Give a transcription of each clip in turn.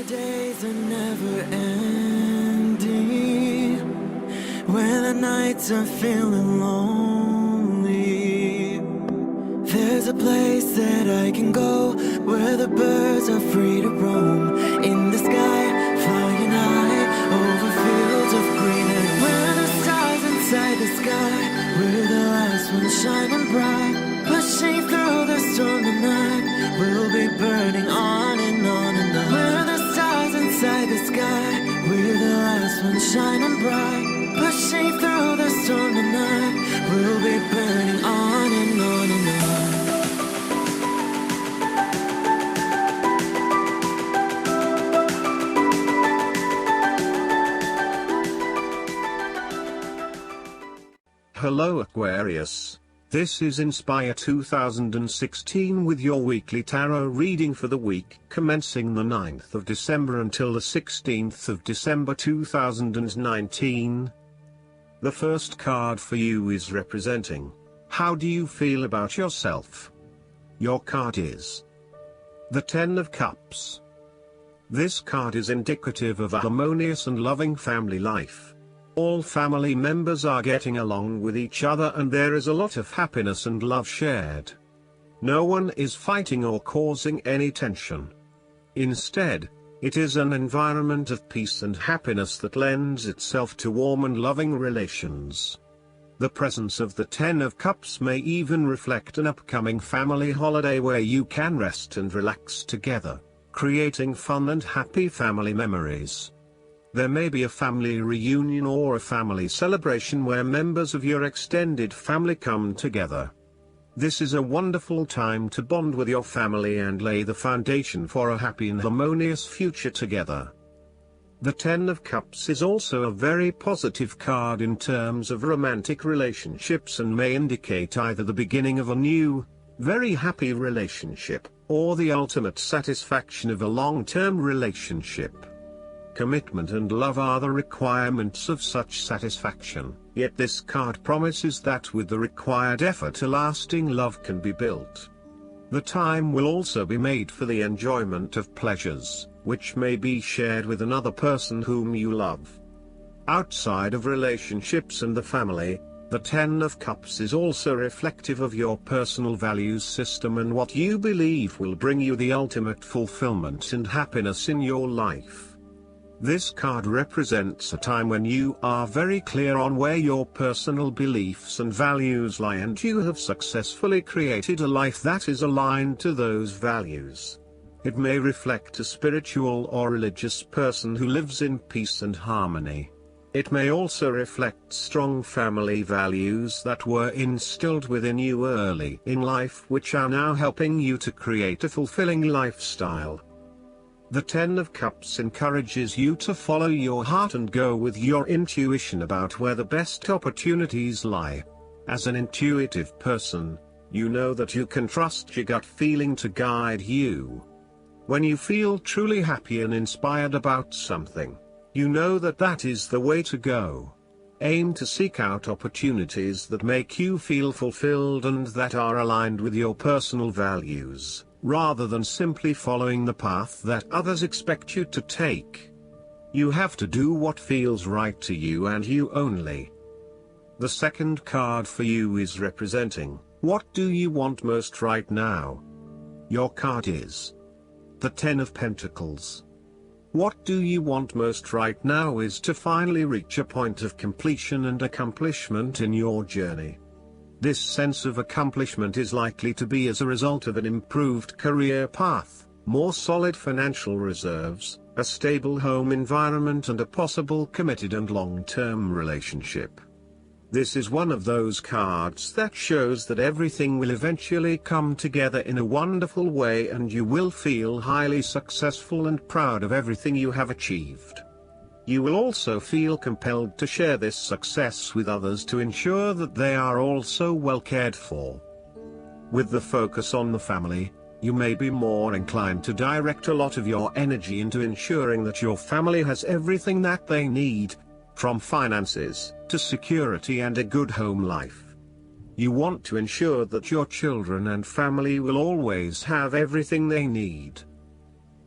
days are never ending, when the nights are feeling lonely, there's a place that I can go, where the birds are free to roam, in the sky, flying high, over fields of green, and where the stars inside the sky, we're the last ones shining bright, pushing through the storm tonight, we'll be burning on and on and on. We're the stars inside the sky, we're the last ones shining bright, pushing through the storm tonight, we'll be burning on and on and on. Hello Aquarius, this is Inspire 2016 with your weekly tarot reading for the week commencing the 9th of December until the 16th of December 2019. The first card for you is representing, how do you feel about yourself? Your card is the Ten of Cups. This card is indicative of a harmonious and loving family life. All family members are getting along with each other and there is a lot of happiness and love shared. No one is fighting or causing any tension. Instead, it is an environment of peace and happiness that lends itself to warm and loving relations. The presence of the Ten of Cups may even reflect an upcoming family holiday where you can rest and relax together, creating fun and happy family memories. There may be a family reunion or a family celebration where members of your extended family come together. This is a wonderful time to bond with your family and lay the foundation for a happy and harmonious future together. The Ten of Cups is also a very positive card in terms of romantic relationships and may indicate either the beginning of a new, very happy relationship, or the ultimate satisfaction of a long-term relationship. Commitment and love are the requirements of such satisfaction, yet this card promises that with the required effort a lasting love can be built. The time will also be made for the enjoyment of pleasures, which may be shared with another person whom you love. Outside of relationships and the family, the Ten of Cups is also reflective of your personal values system and what you believe will bring you the ultimate fulfillment and happiness in your life. This card represents a time when you are very clear on where your personal beliefs and values lie and you have successfully created a life that is aligned to those values. It may reflect a spiritual or religious person who lives in peace and harmony. It may also reflect strong family values that were instilled within you early in life which are now helping you to create a fulfilling lifestyle. The Ten of Cups encourages you to follow your heart and go with your intuition about where the best opportunities lie. As an intuitive person, you know that you can trust your gut feeling to guide you. When you feel truly happy and inspired about something, you know that that is the way to go. Aim to seek out opportunities that make you feel fulfilled and that are aligned with your personal values, rather than simply following the path that others expect you to take. You have to do what feels right to you and you only. The second card for you is representing, what do you want most right now? Your card is the Ten of Pentacles. What do you want most right now is to finally reach a point of completion and accomplishment in your journey. This sense of accomplishment is likely to be as a result of an improved career path, more solid financial reserves, a stable home environment and a possible committed and long-term relationship. This is one of those cards that shows that everything will eventually come together in a wonderful way and you will feel highly successful and proud of everything you have achieved. You will also feel compelled to share this success with others to ensure that they are also well cared for. With the focus on the family, you may be more inclined to direct a lot of your energy into ensuring that your family has everything that they need, from finances to security and a good home life. You want to ensure that your children and family will always have everything they need.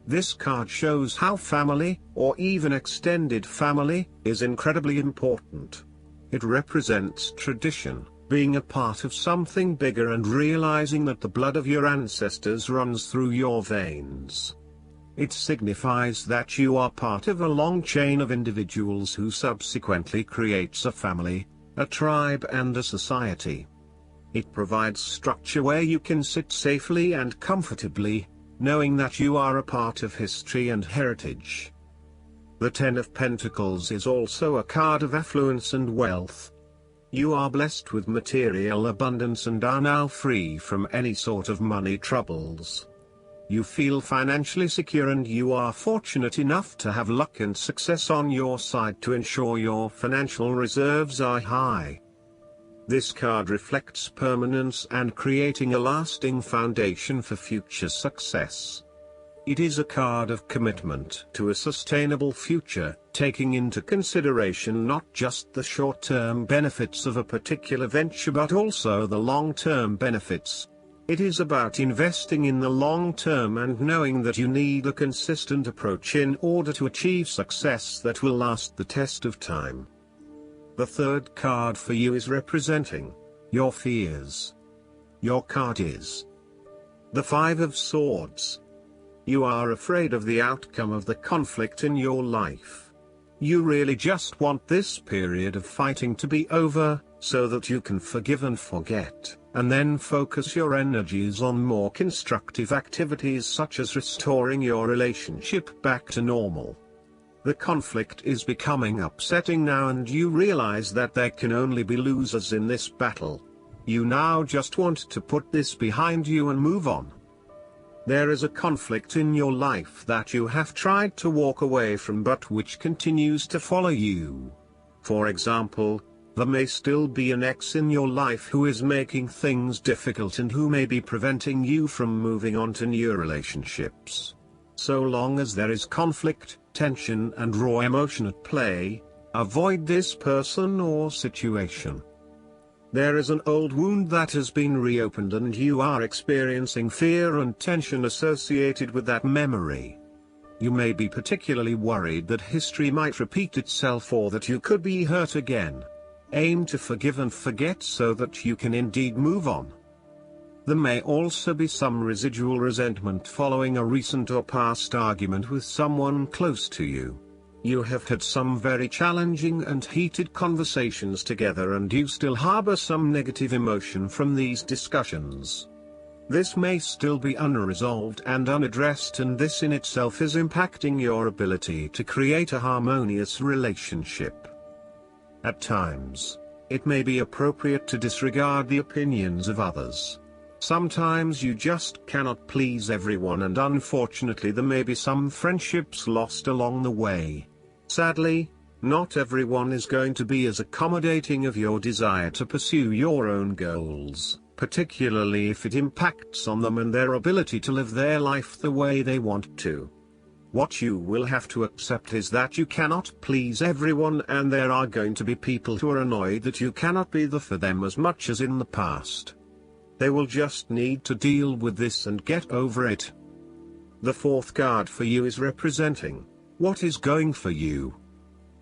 This card shows how family, or even extended family, is incredibly important. It represents tradition, being a part of something bigger and realizing that the blood of your ancestors runs through your veins. It signifies that you are part of a long chain of individuals who subsequently creates a family, a tribe and a society. It provides structure where you can sit safely and comfortably, knowing that you are a part of history and heritage. The Ten of Pentacles is also a card of affluence and wealth. You are blessed with material abundance and are now free from any sort of money troubles. You feel financially secure and you are fortunate enough to have luck and success on your side to ensure your financial reserves are high. This card reflects permanence and creating a lasting foundation for future success. It is a card of commitment to a sustainable future, taking into consideration not just the short-term benefits of a particular venture but also the long-term benefits. It is about investing in the long term and knowing that you need a consistent approach in order to achieve success that will last the test of time. The third card for you is representing your fears. Your card is the Five of Swords. You are afraid of the outcome of the conflict in your life. You really just want this period of fighting to be over, so that you can forgive and forget, and then focus your energies on more constructive activities such as restoring your relationship back to normal. The conflict is becoming upsetting now and you realize that there can only be losers in this battle. You now just want to put this behind you and move on. There is a conflict in your life that you have tried to walk away from but which continues to follow you. For example, there may still be an ex in your life who is making things difficult and who may be preventing you from moving on to new relationships. So long as there is conflict, tension and raw emotion at play, avoid this person or situation. There is an old wound that has been reopened and you are experiencing fear and tension associated with that memory. You may be particularly worried that history might repeat itself or that you could be hurt again. Aim to forgive and forget so that you can indeed move on. There may also be some residual resentment following a recent or past argument with someone close to you. You have had some very challenging and heated conversations together and you still harbor some negative emotion from these discussions. This may still be unresolved and unaddressed, and this in itself is impacting your ability to create a harmonious relationship. At times, it may be appropriate to disregard the opinions of others. Sometimes you just cannot please everyone and unfortunately there may be some friendships lost along the way. Sadly, not everyone is going to be as accommodating of your desire to pursue your own goals, particularly if it impacts on them and their ability to live their life the way they want to. What you will have to accept is that you cannot please everyone and there are going to be people who are annoyed that you cannot be there for them as much as in the past. They will just need to deal with this and get over it. The fourth card for you is representing what is going for you.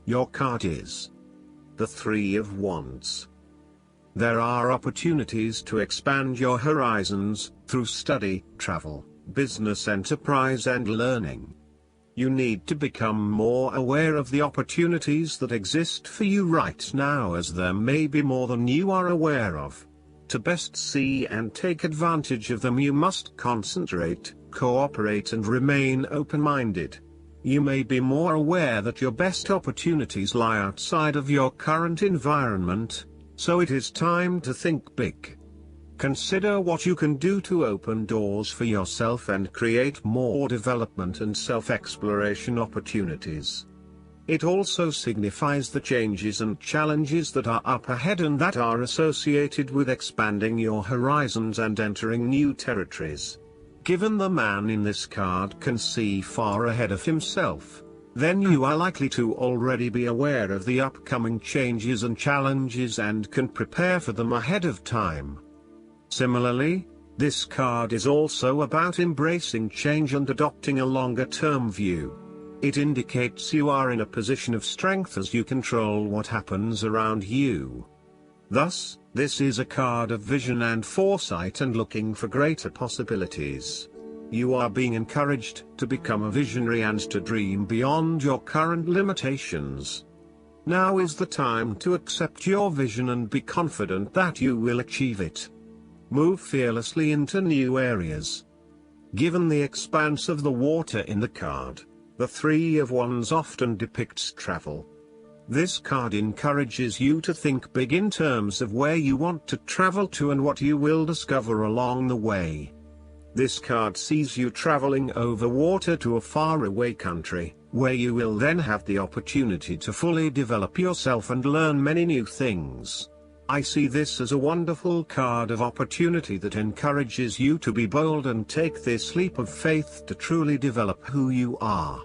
Your card is the Three of Wands. There are opportunities to expand your horizons through study, travel, business enterprise and learning. You need to become more aware of the opportunities that exist for you right now, as there may be more than you are aware of. To best see and take advantage of them, you must concentrate, cooperate and remain open-minded. You may be more aware that your best opportunities lie outside of your current environment, so it is time to think big. Consider what you can do to open doors for yourself and create more development and self-exploration opportunities. It also signifies the changes and challenges that are up ahead and that are associated with expanding your horizons and entering new territories. Given the man in this card can see far ahead of himself, then you are likely to already be aware of the upcoming changes and challenges and can prepare for them ahead of time. Similarly, This card is also about embracing change and adopting a longer-term view. It indicates you are in a position of strength as you control what happens around you. Thus, this is a card of vision and foresight and looking for greater possibilities. You are being encouraged to become a visionary and to dream beyond your current limitations. Now is the time to accept your vision and be confident that you will achieve it. Move fearlessly into new areas. Given the expanse of the water in the card, the Three of Wands often depicts travel. This card encourages you to think big in terms of where you want to travel to and what you will discover along the way. This card sees you traveling over water to a faraway country, where you will then have the opportunity to fully develop yourself and learn many new things. I see this as a wonderful card of opportunity that encourages you to be bold and take this leap of faith to truly develop who you are.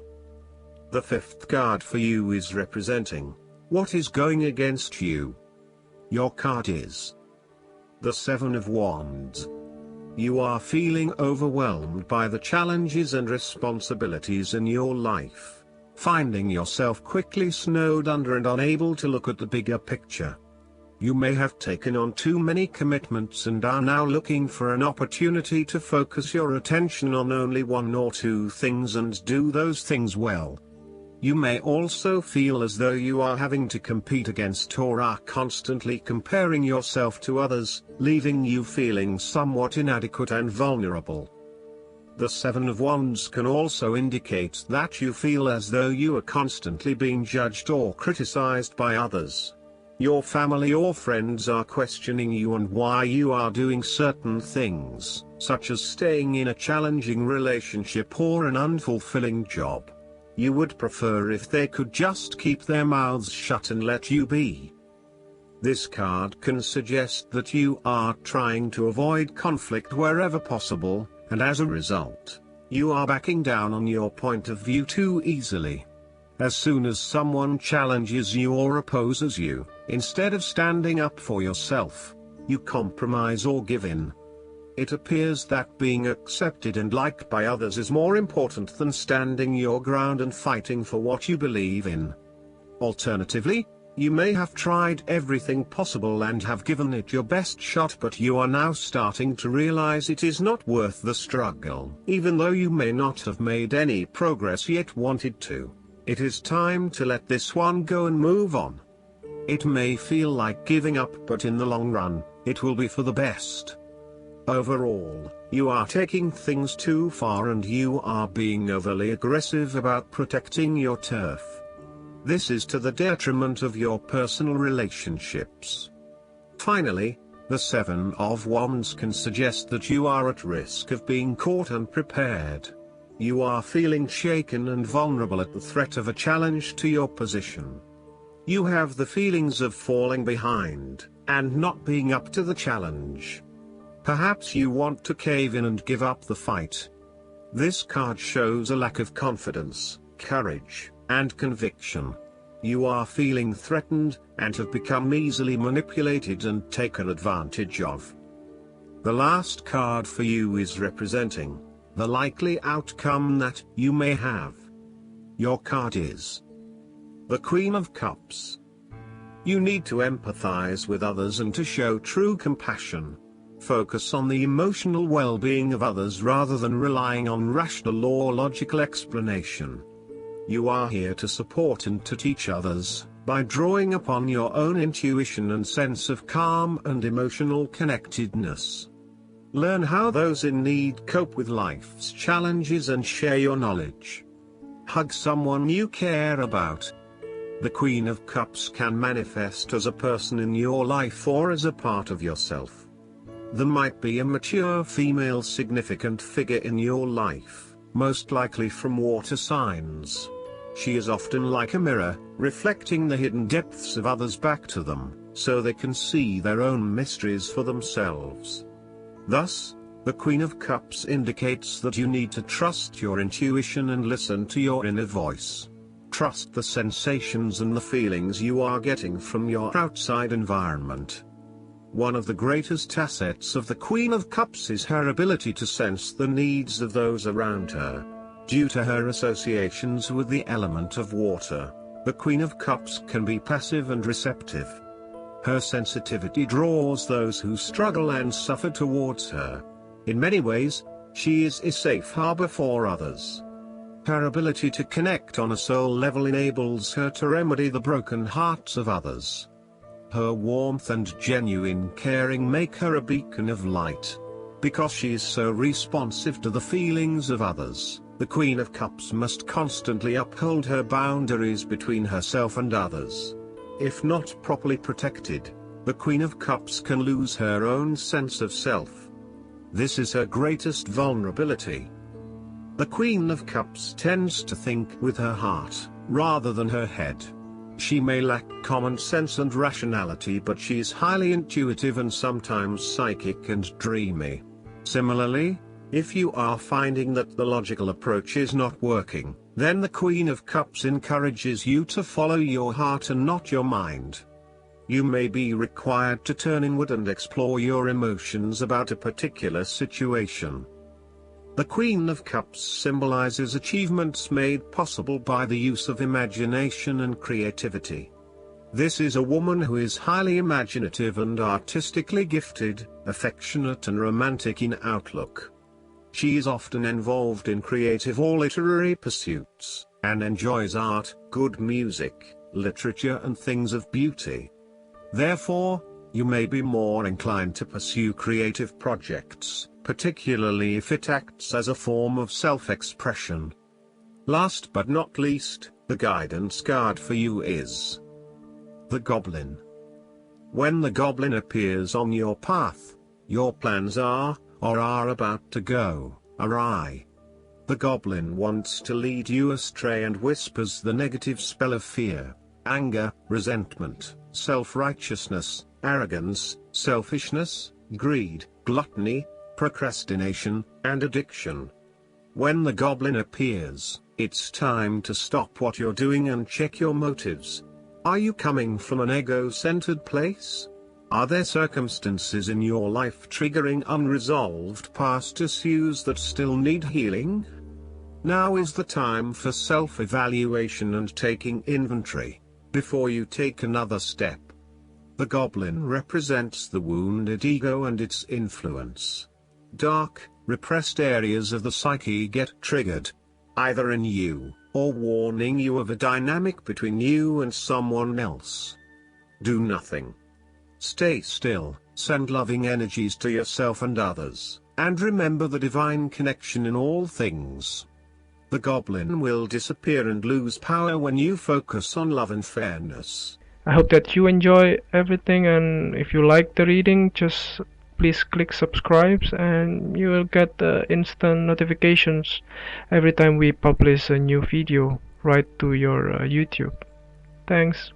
The fifth card for you is representing what is going against you. Your card is the Seven of Wands. You are feeling overwhelmed by the challenges and responsibilities in your life, finding yourself quickly snowed under and unable to look at the bigger picture. You may have taken on too many commitments and are now looking for an opportunity to focus your attention on only one or two things and do those things well. You may also feel as though you are having to compete against or are constantly comparing yourself to others, leaving you feeling somewhat inadequate and vulnerable. The Seven of Wands can also indicate that you feel as though you are constantly being judged or criticized by others. Your family or friends are questioning you and why you are doing certain things, such as staying in a challenging relationship or an unfulfilling job. You would prefer if they could just keep their mouths shut and let you be. This card can suggest that you are trying to avoid conflict wherever possible, and as a result, you are backing down on your point of view too easily. As soon as someone challenges you or opposes you, instead of standing up for yourself, you compromise or give in. It appears that being accepted and liked by others is more important than standing your ground and fighting for what you believe in. Alternatively, you may have tried everything possible and have given it your best shot, but you are now starting to realize it is not worth the struggle. Even though you may not have made any progress yet wanted to, it is time to let this one go and move on. It may feel like giving up, but in the long run, it will be for the best. Overall, you are taking things too far and you are being overly aggressive about protecting your turf. This is to the detriment of your personal relationships. Finally, the Seven of Wands can suggest that you are at risk of being caught unprepared. You are feeling shaken and vulnerable at the threat of a challenge to your position. You have the feelings of falling behind, and not being up to the challenge. Perhaps you want to cave in and give up the fight. This card shows a lack of confidence, courage, and conviction. You are feeling threatened, and have become easily manipulated and taken advantage of. The last card for you is representing the likely outcome that you may have. Your card is the Queen of Cups. You need to empathize with others and to show true compassion. Focus on the emotional well-being of others rather than relying on rational or logical explanation. You are here to support and to teach others, by drawing upon your own intuition and sense of calm and emotional connectedness. Learn how those in need cope with life's challenges and share your knowledge. Hug someone you care about. The Queen of Cups can manifest as a person in your life or as a part of yourself. There might be a mature female significant figure in your life, most likely from water signs. She is often like a mirror, reflecting the hidden depths of others back to them, so they can see their own mysteries for themselves. Thus, the Queen of Cups indicates that you need to trust your intuition and listen to your inner voice. Trust the sensations and the feelings you are getting from your outside environment. One of the greatest assets of the Queen of Cups is her ability to sense the needs of those around her. Due to her associations with the element of water, the Queen of Cups can be passive and receptive. Her sensitivity draws those who struggle and suffer towards her. In many ways, she is a safe harbor for others. Her ability to connect on a soul level enables her to remedy the broken hearts of others. Her warmth and genuine caring make her a beacon of light. Because she is so responsive to the feelings of others, the Queen of Cups must constantly uphold her boundaries between herself and others. If not properly protected, the Queen of Cups can lose her own sense of self. This is her greatest vulnerability. The Queen of Cups tends to think with her heart, rather than her head. She may lack common sense and rationality, but she is highly intuitive and sometimes psychic and dreamy. Similarly, if you are finding that the logical approach is not working, then the Queen of Cups encourages you to follow your heart and not your mind. You may be required to turn inward and explore your emotions about a particular situation. The Queen of Cups symbolizes achievements made possible by the use of imagination and creativity. This is a woman who is highly imaginative and artistically gifted, affectionate and romantic in outlook. She is often involved in creative or literary pursuits, and enjoys art, good music, literature and things of beauty. Therefore, you may be more inclined to pursue creative projects, particularly if it acts as a form of self-expression. Last but not least, the guidance card for you is the Goblin. When the Goblin appears on your path, your plans are, or are about to go, awry. The Goblin wants to lead you astray and whispers the negative spell of fear, anger, resentment, self-righteousness, arrogance, selfishness, greed, gluttony, procrastination, and addiction. When the Goblin appears, it's time to stop what you're doing and check your motives. Are you coming from an ego-centered place? Are there circumstances in your life triggering unresolved past issues that still need healing? Now is the time for self-evaluation and taking inventory, before you take another step. The Goblin represents the wounded ego and its influence. Dark, repressed areas of the psyche get triggered, either in you, or warning you of a dynamic between you and someone else. Do nothing. Stay still, send loving energies to yourself and others, and remember the divine connection in all things. The Goblin will disappear and lose power when you focus on love and fairness. I hope that you enjoy everything, and if you like the reading, just please click subscribe and you will get instant notifications every time we publish a new video right to your YouTube. Thanks.